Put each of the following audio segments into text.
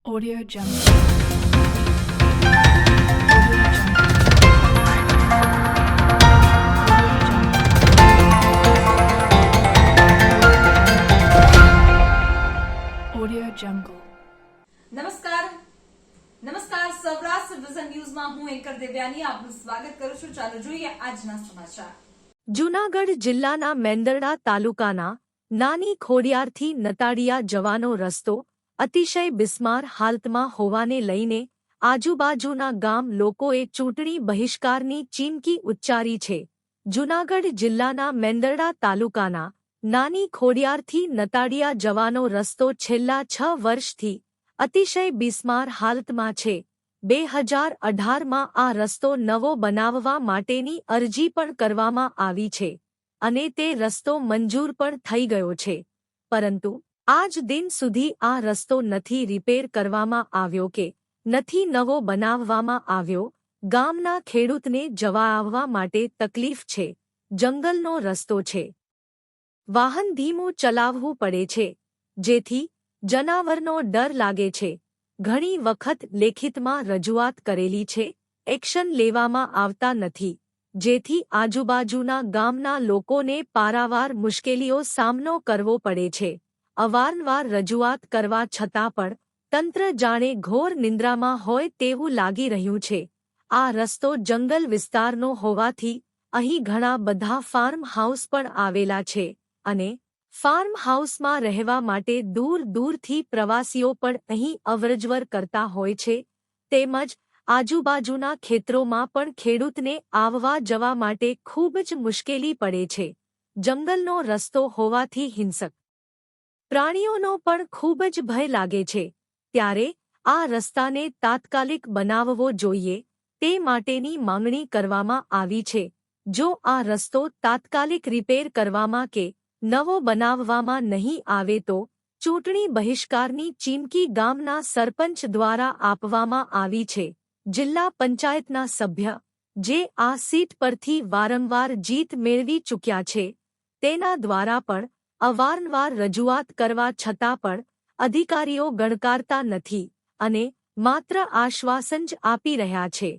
Audio Jungle. Audio Jungle. નમસ્કાર Saurashtra vision ન્યૂઝમાં હું એન્કર દેવ્યાની આપનું સ્વાગત કરું છું। ચાલો જોઈએ આજના સમાચાર। જૂનાગઢ જિલ્લાના મેંદરડા તાલુકાના નાની ખોડિયારથી નતાડિયા જવાનો રસ્તો અતિશય બિસ્માર હાલતમાં હોવાને લઈને આજુબાજુના ગામ લોકોએ ચૂંટણી બહિષ્કારની ચીમકી ઉચ્ચારી છે। જૂનાગઢ જિલ્લાના મેંદરડા તાલુકાના નાની ખોડિયારથી નતાડિયા જવાનો રસ્તો છેલ્લા 6 વર્ષથી અતિશય બિસ્માર હાલતમાં છે। 2018માં આ રસ્તો નવો બનાવવા માટેની અરજી પણ કરવામાં આવી છે અને તે રસ્તો મંજૂર પણ થઈ ગયો છે, પરંતુ આજ દિન સુધી આ રસ્તો નથી રિપેર કરવામાં આવ્યો કે નથી નવો બનાવવામાં આવ્યો। ગામના ખેડૂતને જવા આવવા માટે તકલીફ છે। જંગલનો રસ્તો છે, વાહન ધીમું ચલાવવું પડે છે, જેથી જનાવરનો ડર લાગે છે। ઘણી વખત લેખિતમાં રજૂઆત કરેલી છે, એક્શન લેવામાં આવતા નથી, જેથી આજુબાજુના ગામના લોકોને પારાવાર મુશ્કેલીઓ સામનો કરવો પડે છે। અવારનવાર રજૂઆત કરવા છતાં પણ તંત્ર જાણે ઘોર નિંદ્રામાં હોય તેવું લાગી રહ્યું છે। આ રસ્તો જંગલ વિસ્તારનો હોવાથી અહીં ઘણા બધા ફાર્મ હાઉસ પણ આવેલા છે અને ફાર્મ હાઉસમાં રહેવા માટે દૂર દૂરથી પ્રવાસીઓ પણ અહીં અવરજવર કરતા હોય છે, તેમજ આજુબાજુના ખેતરોમાં પણ ખેડૂતને આવવા જવા માટે ખૂબ જ મુશ્કેલી પડે છે। જંગલનો રસ્તો હોવાથી હિંસક પ્રાણીઓનો પણ ખૂબ જ ભય લાગે છે, ત્યારે આ રસ્તાને તાત્કાલિક બનાવવો જોઈએ તે માટેની માંગણી કરવામાં આવી છે। જો આ રસ્તો તાત્કાલિક રિપેર કરવામાં કે નવો બનાવવામાં નહીં આવે તો ચૂંટણી બહિષ્કારની ચીમકી ગામના સરપંચ દ્વારા આપવામાં આવી છે। જિલ્લા પંચાયતના સભ્ય જે આ સીટ પરથી વારંવાર જીત મેળવી ચૂક્યા છે, તેના દ્વારા પણ અવારનવાર રજૂઆત કરવા છતાં પણ અધિકારીઓ ગણકારતા નથી અને માત્ર આશ્વાસન જ આપી રહ્યા છે।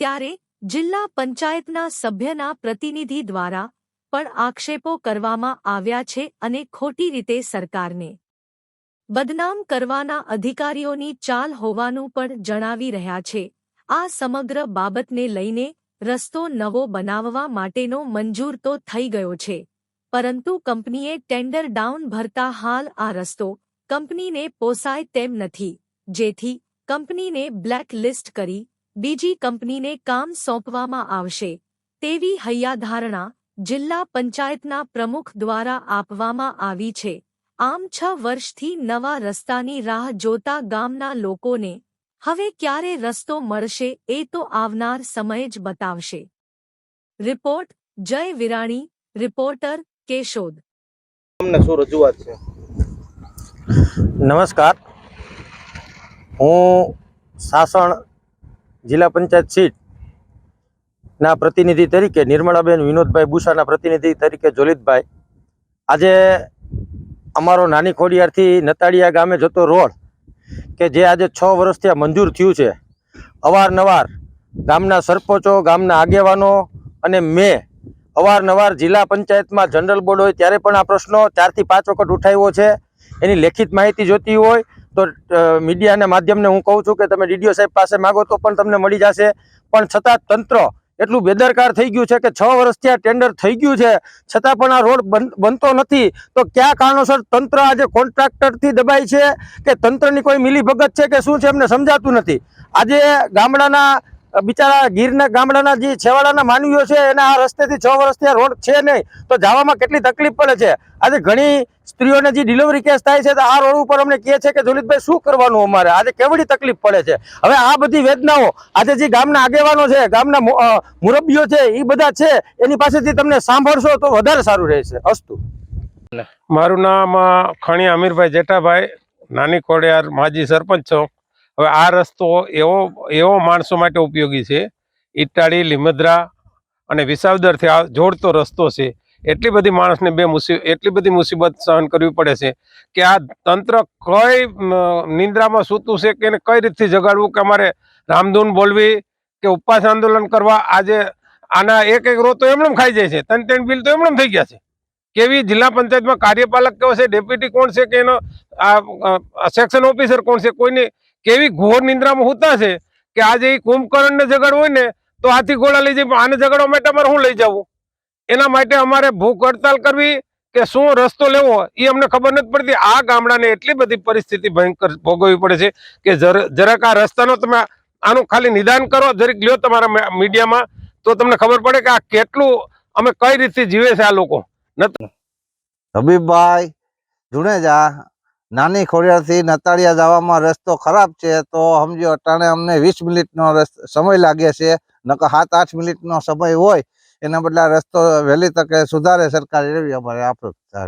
ત્યારે જિલ્લા પંચાયતના સભ્યના પ્રતિનિધિ દ્વારા પણ આક્ષેપો કરવામાં આવ્યા છે અને ખોટી રીતે સરકારને બદનામ કરવાના અધિકારીઓની ચાલ હોવાનું પણ જણાવી રહ્યા છે। આ સમગ્ર બાબતને લઈને રસ્તો નવો બનાવવા માટેનો મંજૂર તો થઈ ગયો છે, પરંતુ કંપનીએ ટેન્ડર ડાઉન ભરતા હાલ આ રસ્તો કંપનીને પોસાય તેમ નથી, જેથી કંપનીને બ્લેક લિસ્ટ કરી બીજી કંપનીને કામ સોંપવામાં આવશે તેવી હૈયાધારણા જિલ્લા પંચાયતના પ્રમુખ દ્વારા આપવામાં આવી છે। આમ 6 વર્ષથી નવા રસ્તાની રાહ જોતા ગામના લોકોને હવે ક્યારે રસ્તો મળશે એ તો આવનાર સમય જ બતાવશે। રિપોર્ટ જય વિરાણી, રિપોર્ટર કેશોદ। નમસ્કાર, હું સાસણ જિલ્લા પંચાયત સીટ ના પ્રતિનિધિ તરીકે નિર્મળાબેન વિનોદભાઈ બુસાના પ્રતિનિધિ તરીકે જોલિતભાઈ આજે અમારો નાની ખોડિયારથી નતાડિયા ગામે જતો રોડ કે જે આજે 6 વર્ષથી મંજૂર થયું છે, અવારનવાર ગામના સરપંચો, ગામના આગેવાનો અને મેં અવારનવાર જિલ્લા પંચાયતમાં જનરલ બોર્ડ હોય ત્યારે પણ આ પ્રશ્નો 4 થી 5 વખત ઉઠાવ્યો છે। એની લેખિત માહિતી જોતી હોય તો મીડિયાના માધ્યમને હું કહું છું કે તમે ડીડીઓ સાહેબ પાસે માગો તો પણ તમને મળી જશે, પણ છતાં તંત્ર એટલું બેદરકાર થઈ ગયું છે કે 6 વર્ષથી આ ટેન્ડર થઈ ગયું છે છતાં પણ આ રોડ બનતો નથી। તો કયા કારણોસર તંત્ર આજે કોન્ટ્રાક્ટરથી દબાય છે કે તંત્રની કોઈ મિલીભગત છે કે શું છે એમને સમજાતું નથી। આજે ગામડાના બિચારા ગીરના ગામડાના જે છેવાડાના માનવીઓ છે એને આ રસ્તેથી 6 વર્ષથી આ રોડ છે નહીં તો જવામાં કેટલી તકલીફ પડે છે। આજે ઘણી સ્ત્રીઓને જે ડિલિવરી કેસ થાય છે તો આ રોડ ઉપર અમને કહે છે કે જોલિતભાઈ શું કરવાનું, અમારે આજે કેવડી તકલીફ પડે છે। હવે આ બધી વેદનાઓ આજે જે ગામના આગેવાનો છે, ગામના મુરબ્બીઓ છે, એ બધા છે એની પાસેથી તમને સાંભળશો તો વધારે સારું રહેશે। અસ્તુ। મારું નામ ખણીયા અમીરભાઈ જેઠાભાઈ, નાની ખોડિયાર માજી સરપંચ છું। હવે આ રસ્તો એવો માણસો માટે ઉપયોગી છે, ઇટાળી, લીમદ્રા અને વિસાવદરથી આ જોડતો રસ્તો છે એટલી બધી માણસને એટલી બધી મુસીબત સહન કરવી પડે છે કે આ તંત્ર કઈ નિંદ્રામાં સૂતું છે કે એને કઈ રીતથી જગાડવું કે અમારે રામધૂન બોલવી કે ઉપવાસ આંદોલન કરવા. આજે આના એક રો તો એમણે ખાઈ જાય છે, 3 બિલ તો એમણે થઈ ગયા છે. કેવી જિલ્લા પંચાયતમાં કાર્યપાલક કેવો છે, ડેપ્યુટી કોણ છે કે એનો સેક્શન ઓફિસર કોણ છે, કોઈની કેવી ઘોર નિંદ્રામાં હોતા છે કે આજે એ કુંભકર્ણને જગાડવું હોય ને તો હાથી ઘોડા લઈ જાય, આને જગાડવા માટે અમારે શું લઈ જવું? એના માટે અમારે ભૂખ હડતાલ કરવી કે શું રસ્તો લેવો એ અમને ખબર નથી પડતી. આ ગામડાને એટલી બધી પરિસ્થિતિ ભયંકર ભોગવવી પડે છે કે જરાક આ રસ્તાનો તમે આનું ખાલી નિદાન કરો, જરીક લ્યો તમારા મીડિયામાં, તો તમને ખબર પડે કે આ કેટલું અમે કઈ રીતે જીવે છે આ લોકો. હબીબભાઈ જુનેજા, નાની ખોડિયારથી નતાળિયા જવામાં રસ્તો ખરાબ છે તો સમજો અટાણે અમને 20 મિનિટનો સમય લાગે છે, નકર 7-8 મિનિટનો સમય હોય એના બદલે રસ્તો વહેલી તકે સુધારે સરકાર એવી અમારે અપેક્ષા.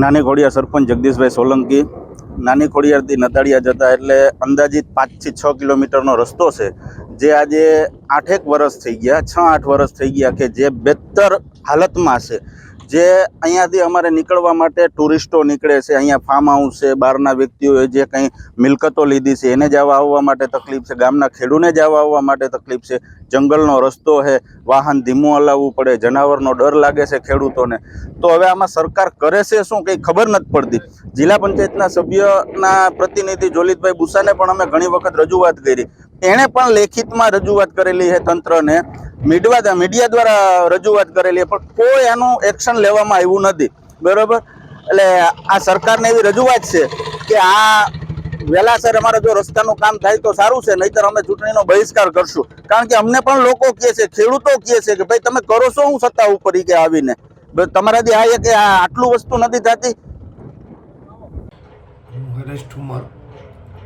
નાની ખોડિયાર સરપંચ જગદીશભાઈ સોલંકી. નાની ખોડિયારથી નતાળિયા જતા એટલે અંદાજિત 5 થી 6 કિલોમીટરનો રસ્તો છે, જે આજે 8 વર્ષ થઈ ગયા, 6-8 વર્ષ થઈ ગયા કે જે બેતર હાલતમાં છે. જે અહીંયાથી અમારે નીકળવા માટે ટુરિસ્ટો નીકળે છે, અહીંયા ફાર્મ હાઉસ છે, બહારના વ્યક્તિઓએ જે કંઈ મિલકતો લીધી છે એને જવા આવવા માટે તકલીફ છે, ગામના ખેડૂને જવા આવવા માટે તકલીફ છે, જંગલનો રસ્તો છે, વાહન ધીમું હલાવવું પડે, જનાવરનો ડર લાગે છે ખેડૂતોને. તો હવે આમાં સરકાર કરે છે શું કંઈ ખબર નથી પડતી. જિલ્લા પંચાયતના સભ્યના પ્રતિનિધિ જોલિતભાઈ બુસાને પણ અમે ઘણી વખત રજૂઆત કરી, એણે પણ લેખિતમાં રજૂઆત કરેલી છે તંત્રને, મીડિયા દ્વારા રજૂઆત કરેલી, પણ કોઈ એનું એક્શન લેવામાં આવ્યું નથી. બરોબર, એટલે આ સરકારને એવી રજૂઆત છે કે આ વહેલાસર અમારે જો રસ્તાનું કામ થાય તો સારું છે, નહીતર અમે ચૂંટણીનો બહિષ્કાર કરશું. કારણ કે અમને પણ લોકો કહે છે, ખેડૂતો કહે છે કે ભાઈ તમે કરો છો હું સત્તા ઉપર કે આવીને તમારાથી આ કે આટલું વસ્તુ નથી થતી. હું હરેશ ઠુમર,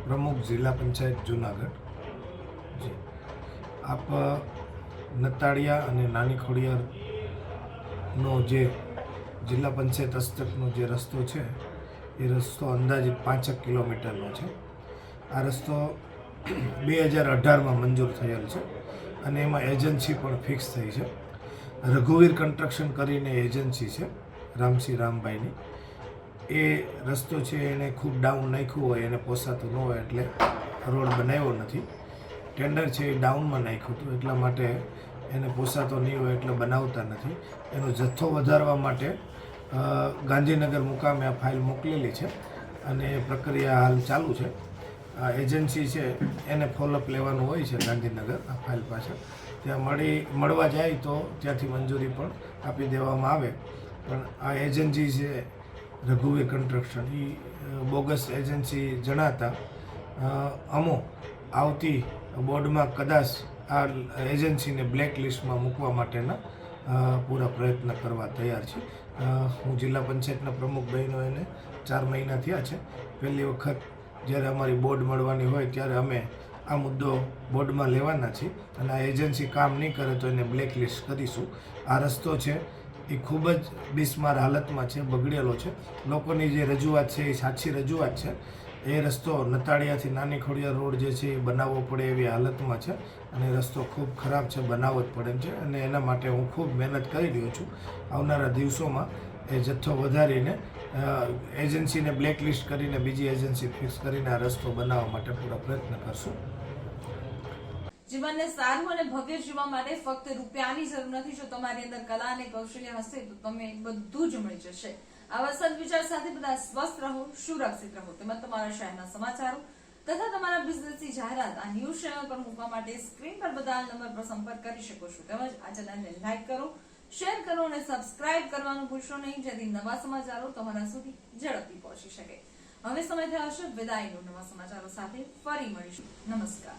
પ્રમુખ જિલ્લા પંચાયત જુનાગઢ. આપ નતાળિયા અને નાની ખોડિયારનો જે જિલ્લા પંચાયત હસ્તકનો જે રસ્તો છે એ રસ્તો અંદાજિત 5 કિલોમીટરનો છે. આ રસ્તો 2018માં મંજૂર થયેલ છે અને એમાં એજન્સી પણ ફિક્સ થઈ છે. રઘુવીર કન્સ્ટ્રક્શન કરીને એજન્સી છે રામસિંહ રામભાઈની. એ રસ્તો છે એને ખૂબ ડાઉન નાખ્યું હોય, એને પોસાતું ન હોય એટલે રોડ બનાવ્યો નથી. ટેન્ડર છે એ ડાઉનમાં નાખ્યું હતું, એટલા માટે એને પોસાતો નહીં હોય એટલે બનાવતા નથી. એનો જથ્થો વધારવા માટે ગાંધીનગર મુકામે આ ફાઇલ મોકલેલી છે અને એ પ્રક્રિયા હાલ ચાલુ છે. આ એજન્સી છે એને ફોલોઅપ લેવાનું હોય છે ગાંધીનગર આ ફાઇલ પાછળ. ત્યાં મળવા જાય તો ત્યાંથી મંજૂરી પણ આપી દેવામાં આવે. પણ આ એજન્સી છે રઘુવીર કન્સ્ટ્રક્શન એ બોગસ એજન્સી જણાતા અમો આવતી બોર્ડમાં કદાચ આ એજન્સીને બ્લેક લિસ્ટમાં મૂકવા માટેના પૂરા પ્રયત્ન કરવા તૈયાર છે. હું જિલ્લા પંચાયતના પ્રમુખ બહેનો એને 4 મહિના થયા છે. પહેલી વખત જ્યારે અમારી બોર્ડ મળવાની હોય ત્યારે અમે આ મુદ્દો બોર્ડમાં લેવાના છીએ અને આ એજન્સી કામ નહીં કરે તો એને બ્લેક લિસ્ટ કરીશું. આ રસ્તો છે એ ખૂબ જ બિસ્માર હાલતમાં છે, બગડેલો છે. લોકોની જે રજૂઆત છે એ સાચી રજૂઆત છે. એ રસ્તો નતાળિયાથી નાની ખોડિયાર રોડ જે છે એ બનાવવો પડે એવી હાલતમાં છે અને રસ્તો ખૂબ ખરાબ છે, બનાવવો જ પડે છે અને એના માટે હું ખૂબ મહેનત કરી રહ્યો છું. આવનારા દિવસોમાં એ જથ્થો વધારીને એજન્સીને બ્લેક લિસ્ટ કરીને બીજી એજન્સી ફિક્સ કરીને આ રસ્તો બનાવવા માટે પૂરા પ્રયત્ન કરશું. જીવનને સારું અને ભવ્ય જીવવા માટે ફક્ત રૂપિયાની જરૂર નથી. જો તમારી અંદર કલા અને કૌશલ્ય હશે તો તમે બધું જ મળી જશે. આવા સદવિચાર સાથે બધા સ્વસ્થ રહો, સુરક્ષિત રહો. તેમજ તમારા શહેરના સમાચારો તથા તમારા બિઝનેસની જાહેરાત આ ન્યૂઝ ચેનલ પર મૂકવા માટે સ્ક્રીન પર બધા નંબર પર સંપર્ક કરી શકો છો. તેમજ આ ચેનલને લાઈક કરો, શેર કરો અને સબસ્ક્રાઇબ કરવાનું ભૂલશો નહીં, જેથી નવા સમાચારો તમારા સુધી ઝડપથી પહોંચી શકે. હવે સમય થયો છે વિદાયનો. નવા સમાચારો સાથે ફરી મળીશું. નમસ્કાર.